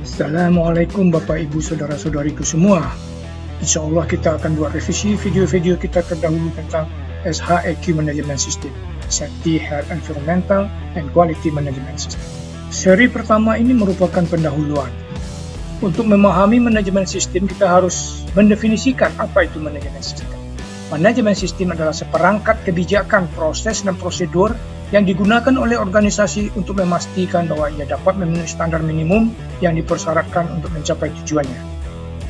Assalamualaikum Bapak Ibu Saudara-saudariku semua. Insya Allah kita akan buat revisi video-video kita terdahulu tentang SHEQ Management System, Safety, Health, Environmental, and Quality Management System. Seri pertama ini merupakan pendahuluan. Untuk memahami manajemen sistem, kita harus mendefinisikan apa itu manajemen sistem. Manajemen sistem adalah seperangkat kebijakan, proses, dan prosedur yang digunakan oleh organisasi untuk memastikan bahwa ia dapat memenuhi standar minimum yang dipersyaratkan untuk mencapai tujuannya.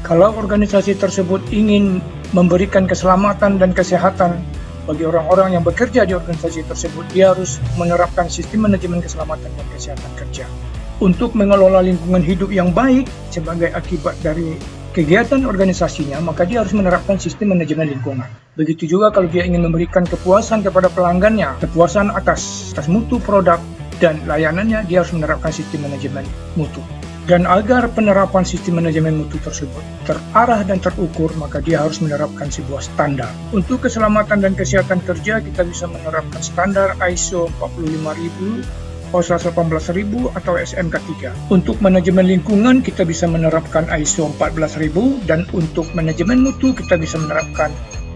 Kalau organisasi tersebut ingin memberikan keselamatan dan kesehatan bagi orang-orang yang bekerja di organisasi tersebut, dia harus menerapkan sistem manajemen keselamatan dan kesehatan kerja. Untuk mengelola lingkungan hidup yang baik sebagai akibat dari kegiatan organisasinya, maka dia harus menerapkan sistem manajemen lingkungan. Begitu juga kalau dia ingin memberikan kepuasan kepada pelanggannya, kepuasan atas mutu produk dan layanannya, dia harus menerapkan sistem manajemen mutu. Dan agar penerapan sistem manajemen mutu tersebut terarah dan terukur, maka dia harus menerapkan sebuah standar. Untuk keselamatan dan kesehatan kerja, kita bisa menerapkan standar ISO 45000, OSHA 18000 atau SMK 3. Untuk manajemen lingkungan kita bisa menerapkan ISO 14000 dan untuk manajemen mutu kita bisa menerapkan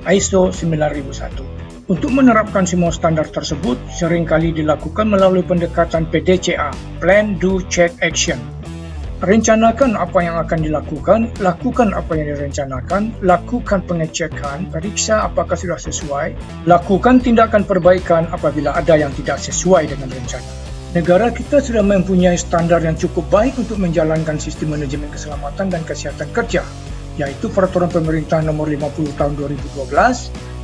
ISO 9001. Untuk menerapkan semua standar tersebut seringkali dilakukan melalui pendekatan PDCA, Plan, Do, Check, Action. Rencanakan apa yang akan dilakukan, lakukan apa yang direncanakan, lakukan pengecekan, periksa apakah sudah sesuai, lakukan tindakan perbaikan apabila ada yang tidak sesuai dengan rencana. Negara kita sudah mempunyai standar yang cukup baik untuk menjalankan sistem manajemen keselamatan dan kesehatan kerja, yaitu Peraturan Pemerintah Nomor 50 Tahun 2012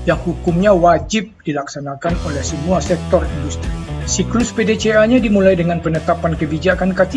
yang hukumnya wajib dilaksanakan oleh semua sektor industri. Siklus PDCA-nya dimulai dengan penetapan kebijakan K3,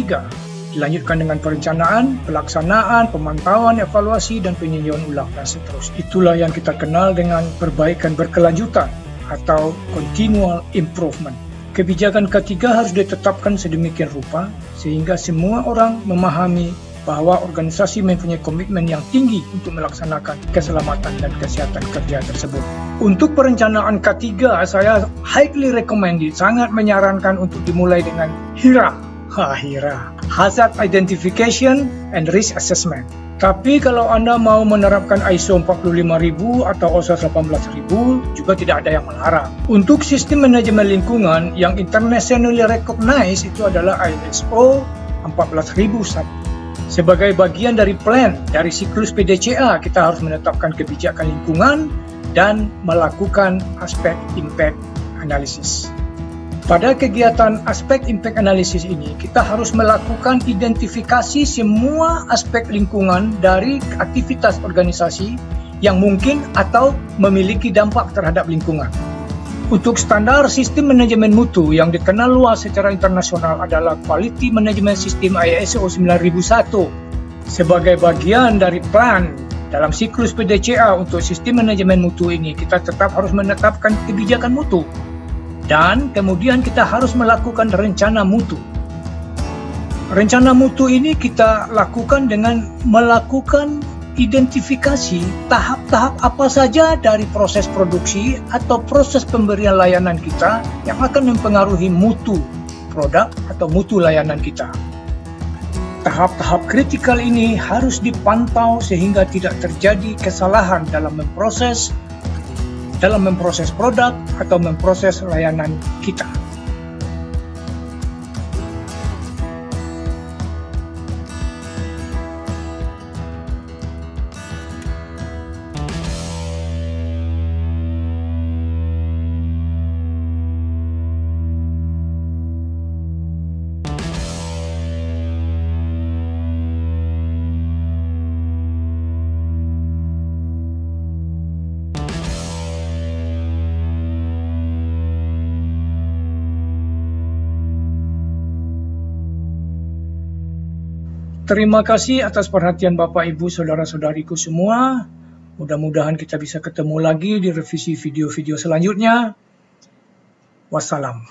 dilanjutkan dengan perencanaan, pelaksanaan, pemantauan, evaluasi, dan peninjauan ulang, dan seterusnya. Itulah yang kita kenal dengan perbaikan berkelanjutan atau continual improvement. Kebijakan K3 harus ditetapkan sedemikian rupa sehingga semua orang memahami bahwa organisasi mempunyai komitmen yang tinggi untuk melaksanakan keselamatan dan kesehatan kerja tersebut. Untuk perencanaan K3, saya highly recommended, sangat menyarankan untuk dimulai dengan HIRA. HIRA, Hazard Identification and Risk Assessment. Tapi kalau Anda mau menerapkan ISO 45000 atau OSHA 18000 juga tidak ada yang melarang. Untuk sistem manajemen lingkungan yang internationally recognized itu adalah ISO 14001. Sebagai bagian dari plan dari siklus PDCA, kita harus menetapkan kebijakan lingkungan dan melakukan aspek impact analysis. Pada kegiatan aspek impact analysis ini, kita harus melakukan identifikasi semua aspek lingkungan dari aktivitas organisasi yang mungkin atau memiliki dampak terhadap lingkungan. Untuk standar sistem manajemen mutu yang dikenal luas secara internasional adalah Quality Management System ISO 9001. Sebagai bagian dari plan dalam siklus PDCA untuk sistem manajemen mutu ini, kita tetap harus menetapkan kebijakan mutu. Dan kemudian kita harus melakukan rencana mutu. Rencana mutu ini kita lakukan dengan melakukan identifikasi tahap-tahap apa saja dari proses produksi atau proses pemberian layanan kita yang akan mempengaruhi mutu produk atau mutu layanan kita. Tahap-tahap kritikal ini harus dipantau sehingga tidak terjadi kesalahan dalam memproses produk atau memproses layanan kita. Terima kasih atas perhatian Bapak Ibu Saudara-saudariku semua. Mudah-mudahan kita bisa ketemu lagi di revisi video-video selanjutnya. Wassalam.